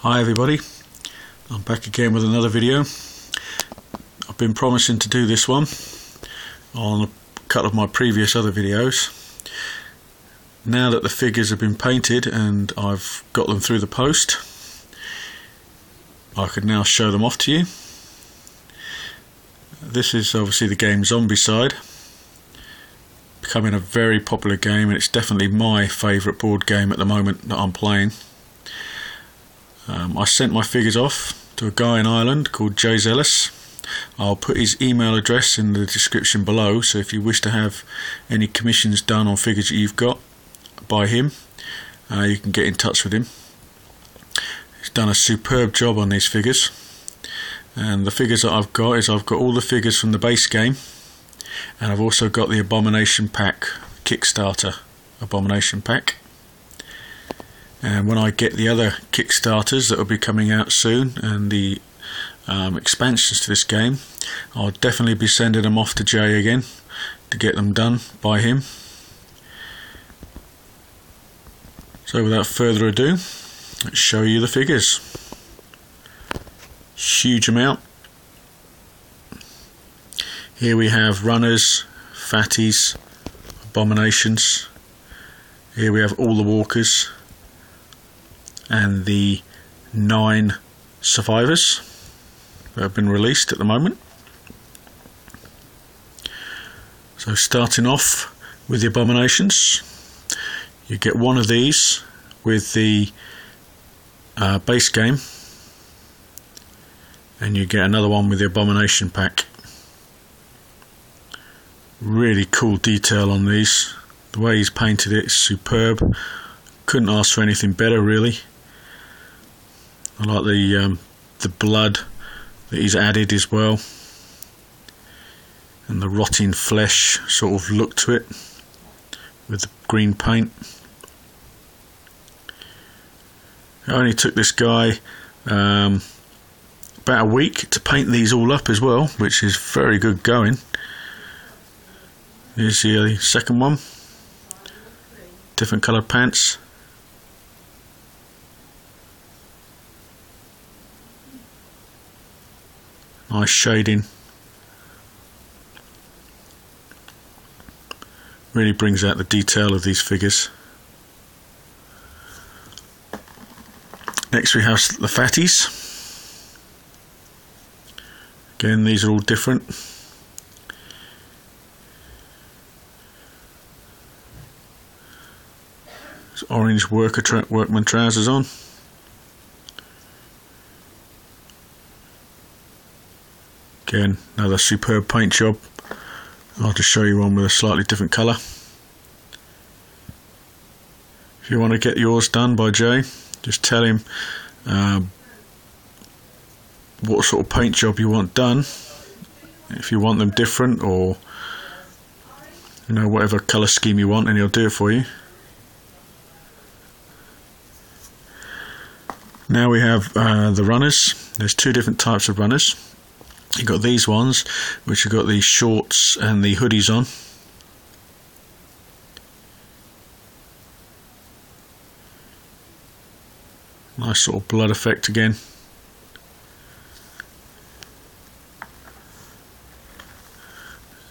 Hi everybody, I'm back again with another video. I've been promising to do this one on a couple of my previous other videos. Now that the figures have been painted and I've got them through the post, I can now show them off to you. This is obviously the game Zombicide, becoming a very popular game, and it's definitely my favourite board game at the moment that I'm playing. I sent my figures off to a guy in Ireland called Jay Ellis. I'll put his email address in the description below, so if you wish to have any commissions done on figures that you've got by him, you can get in touch with him. He's done a superb job on these figures, and the figures that I've got is I've got all the figures from the base game, and I've also got the Abomination pack, Kickstarter Abomination pack. And when I get the other Kickstarters that will be coming out soon, and the expansions to this game, I'll definitely be sending them off to Jay again to get them done by him. So without further ado, let's show you the figures. Huge amount. Here we have runners, fatties, abominations. Here we have all the walkers and the 9 survivors that have been released at the moment. So starting off with the abominations, you get one of these with the base game, and you get another one with the abomination pack. Really cool detail on these. The way he's painted it is superb. Couldn't ask for anything better, really. I like the blood that he's added as well, and the rotting flesh sort of look to it with the green paint. I only took this guy about a week to paint these all up as well, which is very good going. Here's the second one, different coloured pants. Nice shading. Really brings out the detail of these figures. Next we have the fatties. Again, these are all different. There's orange workman trousers on. Again, another superb paint job. I'll just show you one with a slightly different colour. If you want to get yours done by Jay, just tell him what sort of paint job you want done. If you want them different, or whatever colour scheme you want, and he'll do it for you. Now we have the runners. There's 2 different types of runners. You've got these ones, which have got the shorts and the hoodies on. Nice sort of blood effect again.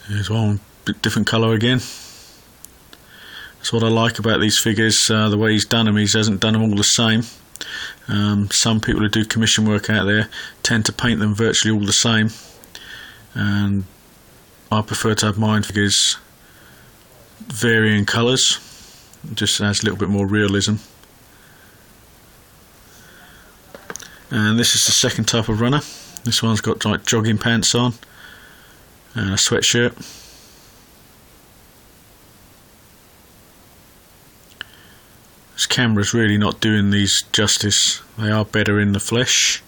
Here's one, bit different colour again. That's what I like about these figures, the way he's done them. He hasn't done them all the same. Some people who do commission work out there tend to paint them virtually all the same, and I prefer to have mine figures varying colours. It just adds a little bit more realism. And this is the second type of runner. This one's got like jogging pants on and a sweatshirt. This camera's really not doing these justice. They are better in the flesh.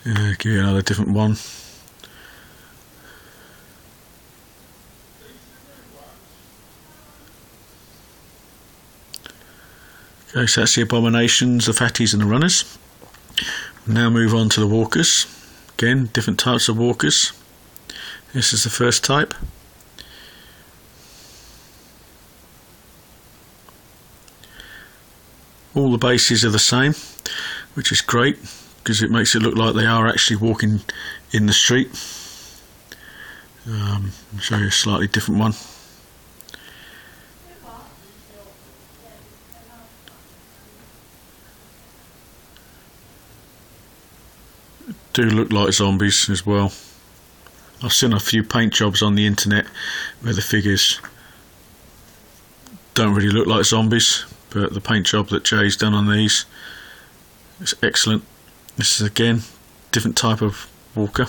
Give you another different one. Okay, so that's the abominations, the fatties and the runners. We'll now move on to the walkers. Again, different types of walkers. This is the first type. All the bases are the same, which is great because it makes it look like they are actually walking in the street. I'll show you a slightly different one. Do look like zombies as well. I've seen a few paint jobs on the internet where the figures don't really look like zombies, but the paint job that Jay's done on these is excellent. This is again different type of walker.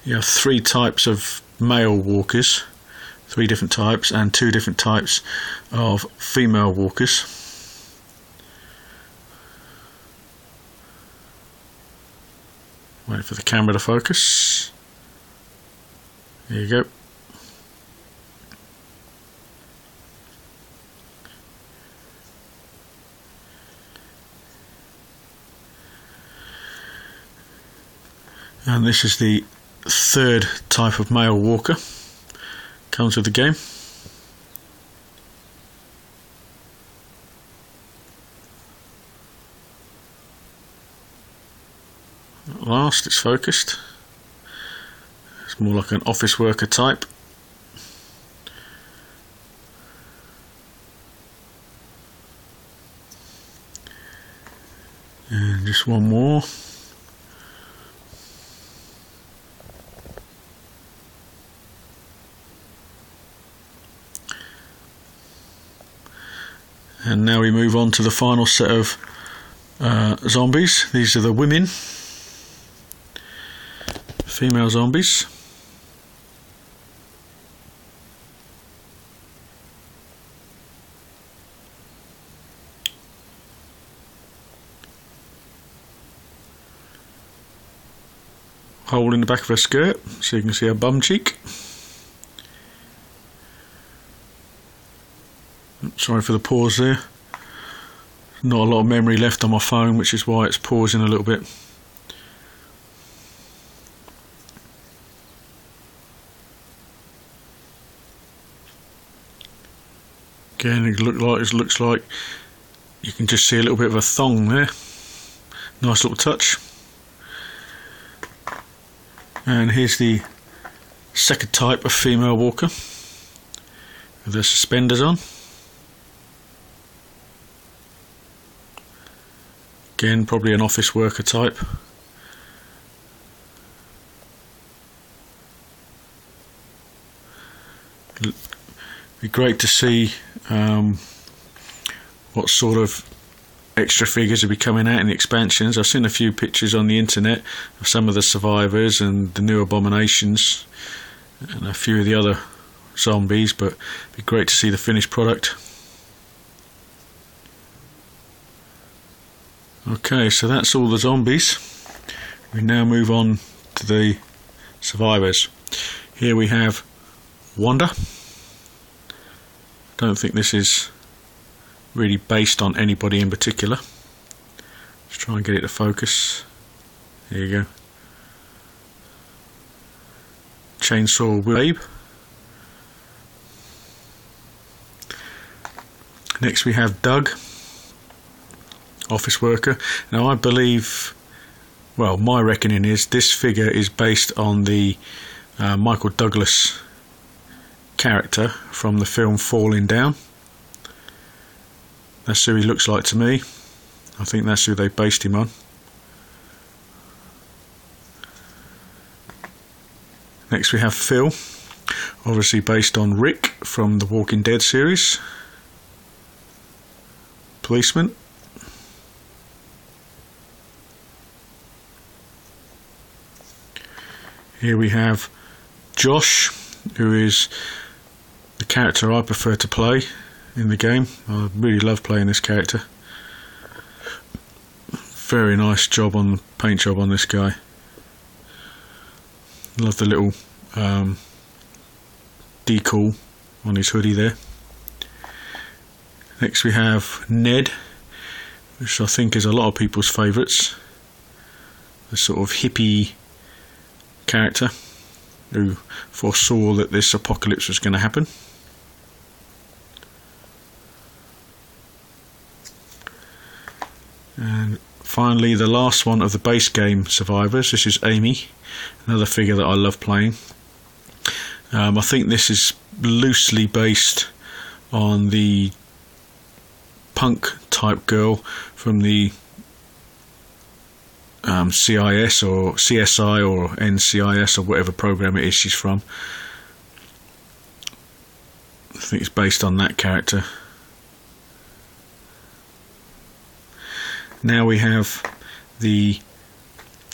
You have 3 types of male walkers, 3 different types, and 2 different types of female walkers. Wait for the camera to focus. There you go. And this is the 3rd type of male walker. Comes with the game. At last it's focused. It's more like an office worker type. And just one more. And now we move on to the final set of zombies. These are the women, female zombies. Hole in the back of her skirt, so you can see her bum cheek. Sorry for the pause there. Not a lot of memory left on my phone, which is why it's pausing a little bit. Again, it looks like you can just see a little bit of a thong there. Nice little touch. And here's the 2nd type of female walker with the suspenders on. Again, probably an office worker type. It'd be great to see what sort of extra figures will be coming out in the expansions. I've seen a few pictures on the internet of some of the survivors and the new Abominations and a few of the other zombies, but it'd be great to see the finished product. Okay, so that's all the zombies. We now move on to the survivors. Here we have Wanda. Don't think this is really based on anybody in particular. Let's try and get it to focus. There you go. Chainsaw Babe. Next we have Doug, office worker. Now I believe, well, my reckoning is this figure is based on the Michael Douglas character from the film Falling Down. That's who he looks like to me. I think that's who they based him on. Next we have Phil, obviously based on Rick from the Walking Dead series. Policeman. Here we have Josh, who is the character I prefer to play in the game. I really love playing this character. Very nice job on the paint job on this guy. Love the little decal on his hoodie there. Next we have Ned, which I think is a lot of people's favourites. The sort of hippie character. who foresaw that this apocalypse was going to happen. And finally, the last one of the base game survivors. This is Amy, another figure that I love playing. I think this is loosely based on the punk type girl from the CIS or CSI or NCIS or whatever program it is she's from. I think it's based on that character. Now we have the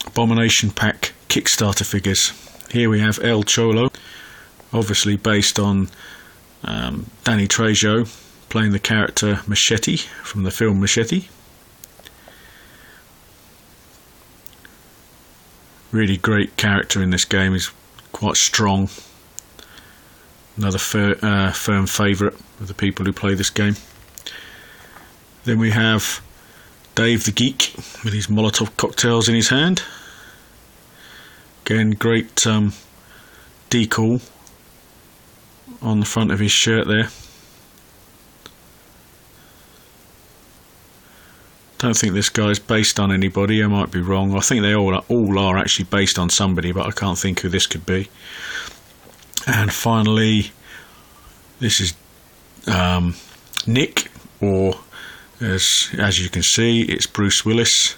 Abomination Pack Kickstarter figures. Here we have El Cholo, obviously based on Danny Trejo playing the character Machete from the film Machete. Really great character in this game, he's quite strong. Another firm favourite of the people who play this game. Then we have Dave the Geek with his Molotov cocktails in his hand. Again, great decal on the front of his shirt there. Don't think this guy's based on anybody, I might be wrong. I think they all are actually based on somebody, but I can't think who this could be. And finally, this is Nick, or as you can see, it's Bruce Willis.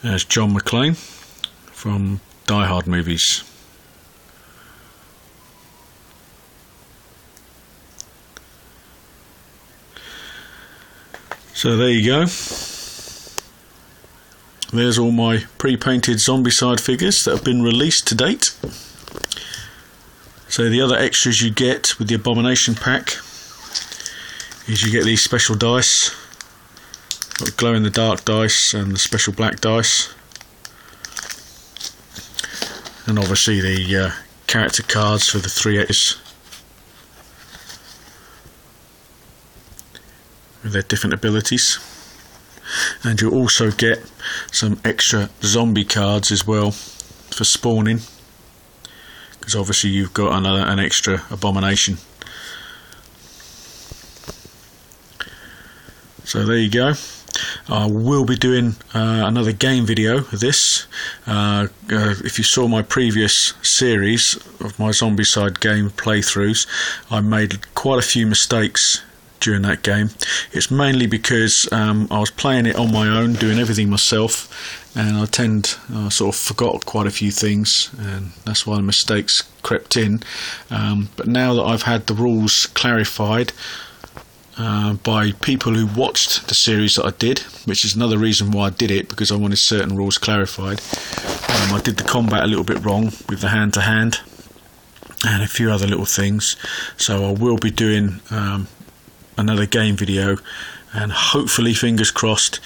There's John McClane from Die Hard movies. So there you go. There's all my pre-painted zombicide figures that have been released to date. So the other extras you get with the Abomination pack is you get these special dice. Got glow-in-the-dark dice and the special black dice. And obviously the character cards for the 3 extras with their different abilities. And you'll also get some extra zombie cards as well for spawning, because obviously you've got an extra Abomination. So there you go. I will be doing another game video of this. If you saw my previous series of my zombicide game playthroughs, I made quite a few mistakes during that game. It's mainly because I was playing it on my own, doing everything myself, and I sort of forgot quite a few things, and that's why the mistakes crept in. But now that I've had the rules clarified by people who watched the series that I did, which is another reason why I did it, because I wanted certain rules clarified. I did the combat a little bit wrong with the hand-to-hand and a few other little things, so I will be doing another game video, and hopefully, fingers crossed,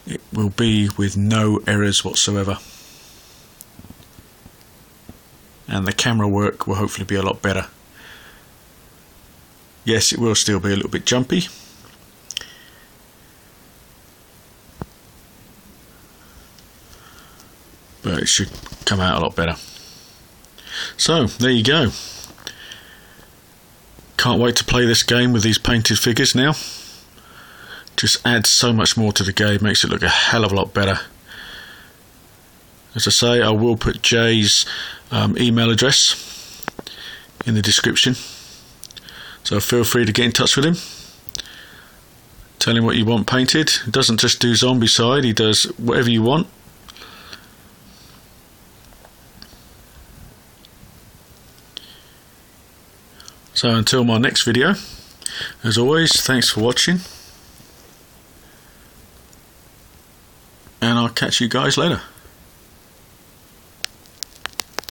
it will be with no errors whatsoever, and the camera work will hopefully be a lot better. Yes, it will still be a little bit jumpy, but it should come out a lot better. So there you go. Can't wait to play this game with these painted figures now. Just adds so much more to the game, makes it look a hell of a lot better. As I say, I will put Jay's email address in the description, so feel free to get in touch with him. Tell him what you want painted. He doesn't just do zombicide, he does whatever you want. So until my next video, as always, thanks for watching, and I'll catch you guys later.